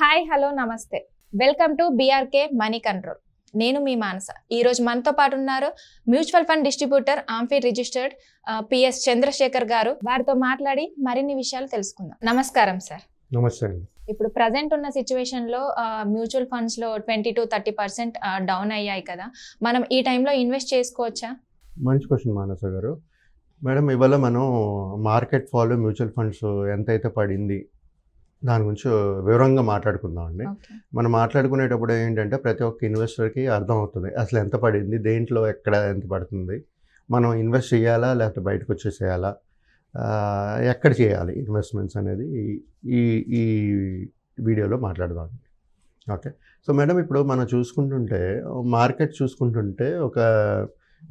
Hi hello namaste welcome to BRK money control. నేను మీ మానస. ఈరోజు మనతో పాటు ఉన్నారు mutual fund distributor AMFI registered PS Chandrashekar garu. వారితో మాట్లాడి మరిన్ని విషయాలు తెలుసుకుందాం. నమస్కారం సార్. నమస్తే అండి. ఇప్పుడు ప్రజెంట్ ఉన్న సిచ్యువేషన్లో మ్యూచువల్ ఫండ్స్లో 20-30% డౌన్ అయ్యాయి కదా, మనం ఈ టైంలో ఇన్వెస్ట్ చేసుకోవచ్చా? మంచి క్వశ్చన్ మానస గారు. మేడం, ఇవాళ మనం మార్కెట్ ఫాలో మ్యూచువల్ ఫండ్స్ ఎంతైతే పడింది దాని గురించి వివరంగా మాట్లాడుకుందాం అండి. మనం మాట్లాడుకునేటప్పుడు ఏంటంటే ప్రతి ఒక్క ఇన్వెస్టర్కి అర్థమవుతుంది అసలు ఎంత పడింది, దేంట్లో ఎక్కడ ఎంత పడుతుంది, మనం ఇన్వెస్ట్ చేయాలా లేకపోతే బయటకు వచ్చేసేయాలా, ఎక్కడ చేయాలి ఇన్వెస్ట్మెంట్స్ అనేది ఈ ఈ వీడియోలో మాట్లాడదాం. ఓకే. సో మేడం, ఇప్పుడు మనం చూసుకుంటుంటే మార్కెట్ చూసుకుంటుంటే ఒక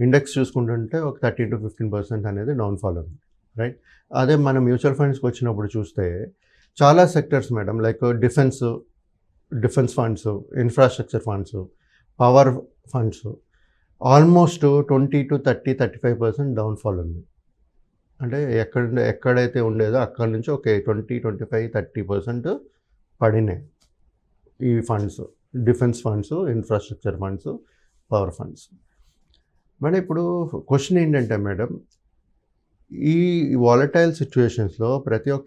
ఇండెక్స్ చూసుకుంటుంటే ఒక 30-15% అనేది డౌన్ఫాల్ ఉంది, రైట్? అదే మనం మ్యూచువల్ ఫండ్స్కి వచ్చినప్పుడు చూస్తే చాలా sectors madam, like defence funds, infrastructure funds, power funds almost 20-35% downfall ఉంది. అంటే ఎక్కడైతే ఉండేదో అక్కడి నుంచి ఒక 20-25-30% పడినాయి ఈ funds, defence funds, infrastructure funds, power funds. Madam, ఇప్పుడు క్వశ్చన్ ఏంటంటే మేడం, ఈ వాలటైల్ సిచ్యువేషన్స్లో ప్రతి ఒక్క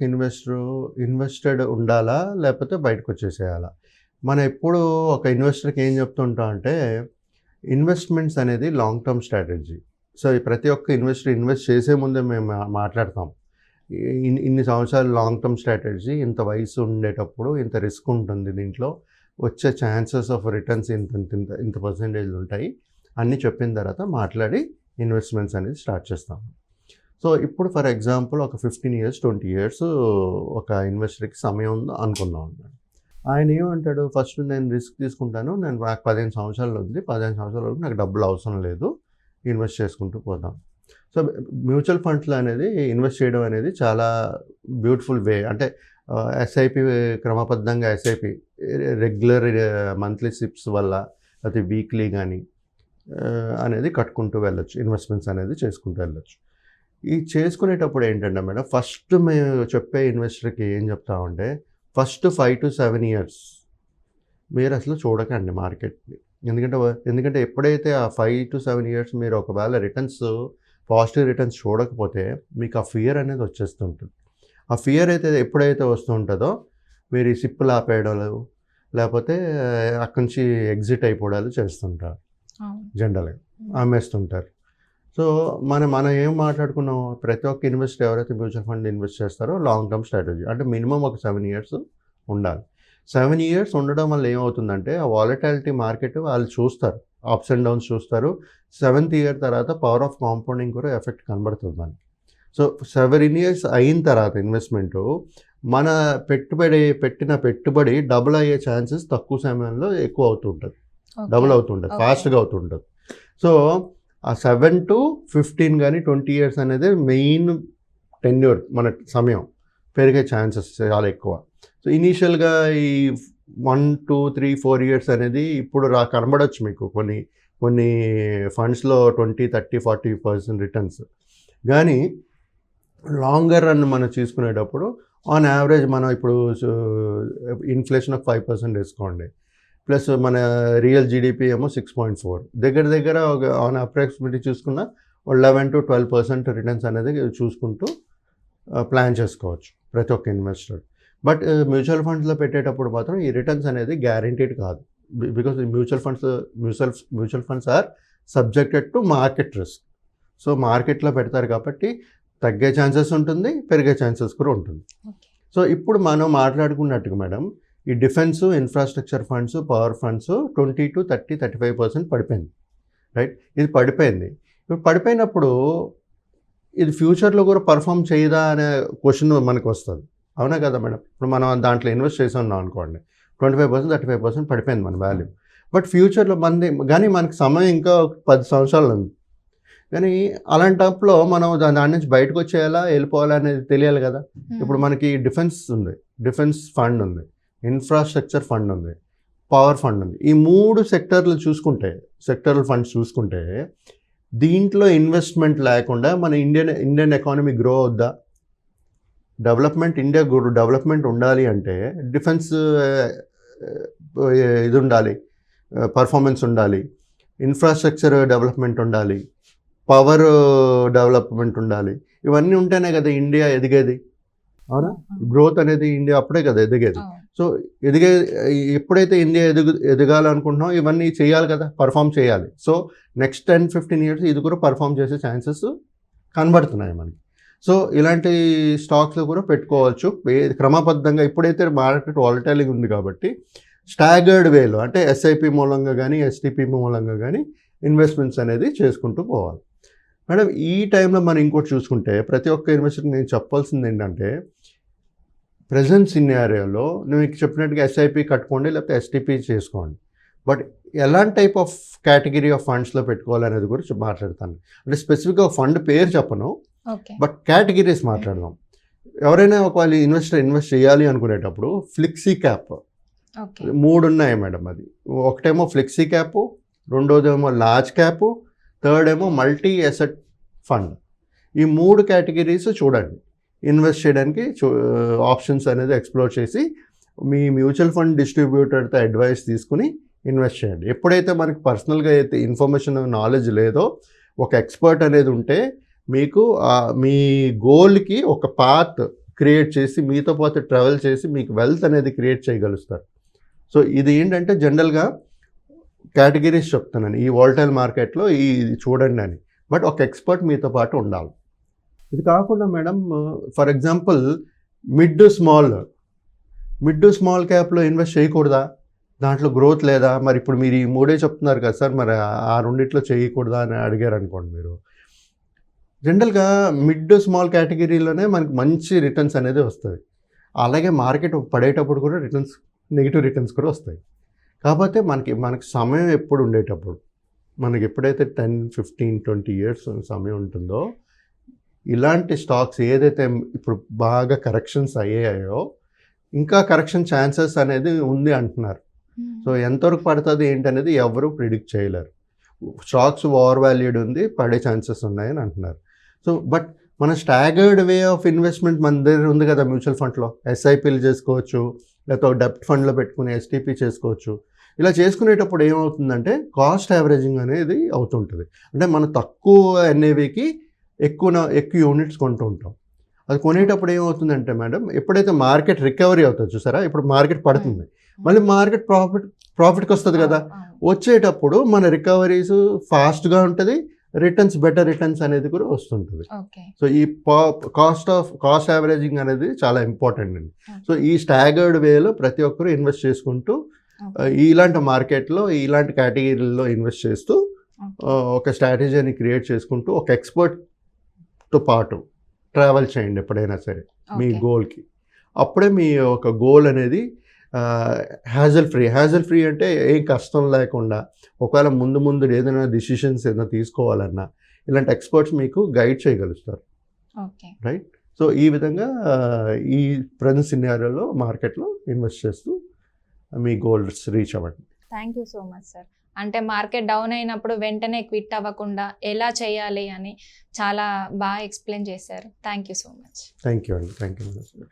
ఇన్వెస్టెడ్ ఉండాలా లేకపోతే బయటకు వచ్చేసేయాలా? మనం ఎప్పుడు ఒక ఇన్వెస్టర్కి ఏం చెప్తుంటాం అంటే ఇన్వెస్ట్మెంట్స్ అనేది లాంగ్ టర్మ్ స్ట్రాటజీ. సో ప్రతి ఒక్క ఇన్వెస్ట్ చేసే ముందే మేము మాట్లాడతాం, ఇన్ని సంవత్సరాలు లాంగ్ టర్మ్ స్ట్రాటజీ, ఇంత వయసు ఉండేటప్పుడు ఇంత రిస్క్ ఉంటుంది, దీంట్లో వచ్చే ఛాన్సెస్ ఆఫ్ రిటర్న్స్ ఇంత పర్సంటేజ్లు ఉంటాయి అన్నీ చెప్పిన తర్వాత మాట్లాడి ఇన్వెస్ట్మెంట్స్ అనేది స్టార్ట్ చేస్తాం. సో ఇప్పుడు ఫర్ ఎగ్జాంపుల్ ఒక 15 years 20 years ఒక ఇన్వెస్టర్కి సమయం ఉంది అనుకుందాం అన్నాడు. ఆయన ఏమంటాడు, ఫస్ట్ నేను రిస్క్ తీసుకుంటాను, నాకు 15 సంవత్సరాలు ఉంది, 15 సంవత్సరాల వరకు నాకు డబ్బులు అవసరం లేదు, ఇన్వెస్ట్ చేసుకుంటూ పోతాం. సో మ్యూచువల్ ఫండ్స్లో అనేది ఇన్వెస్ట్ చేయడం అనేది చాలా బ్యూటిఫుల్ వే. అంటే ఎస్ఐపి, క్రమబద్ధంగా ఎస్ఐపి, రెగ్యులర్ మంత్లీ సిప్స్ వల్ల లేకపోతే వీక్లీ కానీ అనేది కట్టుకుంటూ వెళ్ళొచ్చు, ఇన్వెస్ట్మెంట్స్ అనేది చేసుకుంటూ వెళ్ళొచ్చు. ఈ చేసుకునేటప్పుడు ఏంటంటే మేడం, ఫస్ట్ మేము చెప్పే ఇన్వెస్టర్కి ఏం చెప్తామంటే ఫస్ట్ 5 to 7 years మీరు అసలు చూడకండి మార్కెట్ని. ఎందుకంటే ఎప్పుడైతే ఆ 5 to 7 years మీరు ఒకవేళ పాజిటివ్ రిటర్న్స్ చూడకపోతే మీకు ఆ ఫియర్ అనేది వచ్చేస్తుంటుంది. ఆ ఫియర్ ఎప్పుడైతే వస్తుంటుందో మీరు ఈ సిప్పులు ఆపేయడాలు లేకపోతే అక్కడి నుంచి ఎగ్జిట్ అయిపోవడాలు చేస్తుంటారు, జనరల్గా అమ్మేస్తుంటారు. సో మనం ఏం మాట్లాడుకున్నాం, ప్రతి ఒక్క ఇన్వెస్టర్ ఎవరైతే మ్యూచువల్ ఫండ్ ఇన్వెస్ట్ చేస్తారో లాంగ్ టర్మ్ స్ట్రాటజీ అంటే మినిమం ఒక 7 years ఉండాలి. 7 years ఉండడం వల్ల ఏమవుతుందంటే ఆ వాలటాలిటీ మార్కెట్ వాళ్ళు చూస్తారు, అప్స్ అండ్ డౌన్స్ చూస్తారు. 7th year తర్వాత పవర్ ఆఫ్ కాంపౌండింగ్ కూడా ఎఫెక్ట్ కనబడుతుంది మనకి. సో 7 years అయిన తర్వాత ఇన్వెస్ట్మెంట్ మన పెట్టిన పెట్టుబడి డబుల్ అయ్యే ఛాన్సెస్ తక్కువ సమయంలో ఎక్కువ అవుతుంటుంది, డబుల్ అవుతుంటుంది, ఫాస్ట్గా అవుతుంటుంది. సో ఆ 7 to 15 కానీ 20 years అనేది మెయిన్ టెన్యూర్, మన సమయం పెరిగే ఛాన్సెస్ చాలా ఎక్కువ. సో ఇనీషియల్గా ఈ 1, 2, 3, 4 years అనేది ఇప్పుడు కనబడవచ్చు మీకు కొన్ని ఫండ్స్లో 20, 30, 40% రిటర్న్స్. కానీ లాంగర్ రన్ మనం చూసుకునేటప్పుడు ఆన్ యావరేజ్ మనం ఇప్పుడు ఇన్ఫ్లేషన్ ఒక 5% వేసుకోండి, ప్లస్ మన రియల్ జీడిపి ఏమో 6.4, దగ్గర ఆన్ అప్రాక్సిమేట్లీ చూసుకున్న 11-12% రిటర్న్స్ అనేది చూసుకుంటూ ప్లాన్ చేసుకోవచ్చు ప్రతి ఒక్క ఇన్వెస్టర్. బట్ మ్యూచువల్ ఫండ్స్లో పెట్టేటప్పుడు మాత్రం ఈ రిటర్న్స్ అనేది గ్యారంటీడ్ కాదు, because mutual funds are subjected to market risk. So మార్కెట్లో పెడతారు కాబట్టి తగ్గే ఛాన్సెస్ ఉంటుంది, పెరిగే ఛాన్సెస్ కూడా ఉంటుంది. సో ఇప్పుడు మనం మాట్లాడుకున్నట్టుగా మేడం, ఈ defence, infrastructure funds, power funds 20-35% పడిపోయింది, రైట్? ఇది పడిపోయింది. ఇప్పుడు పడిపోయినప్పుడు ఇది ఫ్యూచర్లో కూడా పర్ఫామ్ చేయదా అనే క్వశ్చన్ మనకు వస్తుంది, అవునా కదా మేడం? ఇప్పుడు మనం దాంట్లో ఇన్వెస్ట్ చేసి ఉన్నాం అనుకోండి, 25-35% పడిపోయింది మన వాల్యూ. బట్ ఫ్యూచర్లో కానీ మనకి సమయం ఇంకా 10 సంవత్సరాలు ఉంది. కానీ అలాంటప్పుడు మనం దాని నుంచి బయటకు వచ్చేయాలా వెళ్ళిపోవాలా అనేది తెలియాలి కదా. ఇప్పుడు మనకి డిఫెన్స్ ఫండ్ ఉంది, ఇన్ఫ్రాస్ట్రక్చర్ ఫండ్ ఉంది, పవర్ ఫండ్ ఉంది. ఈ 3 సెక్టరల్ ఫండ్స్ చూసుకుంటే దీంట్లో ఇన్వెస్ట్మెంట్ లేకుండా మన ఇండియన్ ఎకానమీ గ్రో అవుద్దా? డెవలప్మెంట్ ఉండాలి అంటే డిఫెన్స్ ఇది ఉండాలి, పర్ఫార్మెన్స్ ఉండాలి, ఇన్ఫ్రాస్ట్రక్చర్ డెవలప్మెంట్ ఉండాలి, పవర్ డెవలప్మెంట్ ఉండాలి. ఇవన్నీ ఉంటేనే కదా ఇండియా ఎదిగేది. అవునా? గ్రోత్ అనేది ఇండియా అప్పుడే కదా ఎదిగేది. సో ఎప్పుడైతే ఇండియా ఎదగాలనుకుంటున్నామో ఇవన్నీ చేయాలి కదా, పర్ఫామ్ చేయాలి. సో నెక్స్ట్ 10-15 years ఇది కూడా పర్ఫామ్ చేసే ఛాన్సెస్ కనబడుతున్నాయి మనకి. సో ఇలాంటి స్టాక్స్లో కూడా పెట్టుకోవచ్చు క్రమబద్ధంగా. ఇప్పుడైతే మార్కెట్ వాలటైలింగ్ ఉంది కాబట్టి స్టాగర్డ్ వేలో, అంటే ఎస్ఐపి మూలంగా కానీ ఎస్టిపి మూలంగా కానీ ఇన్వెస్ట్మెంట్స్ అనేది చేసుకుంటూ పోవాలి. మేడం ఈ టైంలో మనం ఇంకోటి చూసుకుంటే ప్రతి ఒక్క ఇన్వెస్టర్ నేను చెప్పాల్సింది ఏంటంటే, ప్రజెంట్ సినారియోలో మీకు చెప్పినట్టుగా ఎస్ఐపి కట్టుకోండి, లేకపోతే ఎస్టిపి చేసుకోండి. బట్ ఎలాంటి టైప్ ఆఫ్ కేటగిరీ ఆఫ్ ఫండ్స్లో పెట్టుకోవాలనేది గురించి మాట్లాడతాను. అంటే స్పెసిఫిక్గా ఫండ్ పేరు చెప్పను, బట్ కేటగిరీస్ మాట్లాడదాం. ఎవరైనా ఒకవేళ ఇన్వెస్ట్ చేయాలి అనుకునేటప్పుడు ఫ్లెక్సీ క్యాప్ 3 ఉన్నాయి మేడం. అది ఒకటేమో ఫ్లెక్సీ క్యాప్, రెండోదేమో లార్జ్ క్యాప్, థర్డ్ ఏమో మల్టీ అసెట్ ఫండ్. ఈ 3 కేటగిరీస్ చూడండి. ఇన్వెస్ట్ చేయడానికి ఆప్షన్స్ అనేది ఎక్స్ప్లోర్ చేసి మీ మ్యూచువల్ ఫండ్ డిస్ట్రిబ్యూటర్తో అడ్వైస్ తీసుకుని ఇన్వెస్ట్ చేయండి. ఎప్పుడైతే మనకి పర్సనల్గా అయితే ఇన్ఫర్మేషన్ నాలెడ్జ్ లేదో, ఒక ఎక్స్పర్ట్ అనేది ఉంటే మీకు మీ గోల్కి ఒక పాత్ క్రియేట్ చేసి మీతో పాటు ట్రావెల్ చేసి మీకు వెల్త్ అనేది క్రియేట్ చేయగలుగుతారు. సో ఇది ఏంటంటే జనరల్గా కేటగిరీస్ చెప్తున్నాను, ఈ వాలటైల్ మార్కెట్లో ఇది చూడండి అని. బట్ ఒక ఎక్స్పర్ట్ మీతో పాటు ఉండాలి. ఇది కాకుండా madam for example mid small క్యాప్లో ఇన్వెస్ట్ చేయకూడదా, దాంట్లో గ్రోత్ లేదా? మరి ఇప్పుడు మీరు ఈ 3 చెప్తున్నారు కదా సార్, మరి ఆ రెండిట్లో చేయకూడదా అని అడిగారు అనుకోండి మీరు. జనరల్గా మిడ్ స్మాల్ కేటగిరీలోనే మనకి మంచి రిటర్న్స్ అనేది వస్తుంది. అలాగే మార్కెట్ పడేటప్పుడు కూడా నెగిటివ్ రిటర్న్స్ కూడా వస్తాయి. కాకపోతే మనకి సమయం ఎప్పుడు ఉండేటప్పుడు, మనకి ఎప్పుడైతే 10-15-20 years సమయం ఉంటుందో, ఇలాంటి స్టాక్స్ ఏదైతే ఇప్పుడు బాగా కరెక్షన్స్ అయ్యాయో, ఇంకా కరెక్షన్ ఛాన్సెస్ అనేది ఉంది అంటున్నారు. సో ఎంతవరకు పడుతుంది ఏంటనేది ఎవరు ప్రిడిక్ట్ చేయలేరు. స్టాక్స్ ఓవర్ వాల్యూడ్ ఉంది, పడే ఛాన్సెస్ ఉన్నాయని అంటున్నారు. సో బట్ మన స్టాగర్డ్ వే ఆఫ్ ఇన్వెస్ట్మెంట్ మన దగ్గర ఉంది కదా. మ్యూచువల్ ఫండ్లో ఎస్ఐపీలు చేసుకోవచ్చు, లేకపోతే డెప్ట్ ఫండ్లో పెట్టుకుని ఎస్టీపీ చేసుకోవచ్చు. ఇలా చేసుకునేటప్పుడు ఏమవుతుందంటే కాస్ట్ యావరేజింగ్ అనేది అవుతుంటుంది. అంటే మనం తక్కువ ఎన్ఏవికి ఎక్కువ యూనిట్స్ కొంటూ ఉంటాం. అది కొనేటప్పుడు ఏమవుతుందంటే మేడం, ఎప్పుడైతే మార్కెట్ రికవరీ అవుతుంది చూసారా, ఇప్పుడు మార్కెట్ పడుతుంది, మళ్ళీ మార్కెట్ ప్రాఫిట్కి వస్తుంది కదా. వచ్చేటప్పుడు మన రికవరీస్ ఫాస్ట్గా ఉంటుంది, బెటర్ రిటర్న్స్ అనేది కూడా వస్తుంటుంది. సో ఈ కాస్ట్ యావరేజింగ్ అనేది చాలా ఇంపార్టెంట్ అండి. సో ఈ స్టాగర్డ్ వేలో ప్రతి ఒక్కరూ ఇన్వెస్ట్ చేసుకుంటూ ఇలాంటి మార్కెట్లో ఇలాంటి కేటగిరీల్లో ఇన్వెస్ట్ చేస్తూ ఒక స్ట్రాటజీని క్రియేట్ చేసుకుంటూ ఒక ఎక్స్పర్ట్తో పాటు ట్రావెల్ చేయండి ఎప్పుడైనా సరే మీ గోల్కి. అప్పుడే మీ ఒక గోల్ అనేది హ్యాజల్ ఫ్రీ అంటే ఏం కష్టం లేకుండా, ఒకవేళ ముందు ఏదైనా డిసిషన్స్ ఏదైనా తీసుకోవాలన్నా ఇలాంటి ఎక్స్పర్ట్స్ మీకు గైడ్ చేయగలుగుతారు. రైట్. సో ఈ విధంగా ఈ ప్రజెంట్ సినారియోలో మార్కెట్లో ఇన్వెస్ట్ చేస్తూ మీ గోల్స్ రీచ్ అవ్వండి. Thank you so much sir. అంటే మార్కెట్ డౌన్ అయినప్పుడు వెంటనే క్విట్ అవ్వకుండా ఎలా చేయాలి అని చాలా బాగా ఎక్స్ప్లెయిన్ చేశారు. Thank you so much. Thank you అండి. Thank you.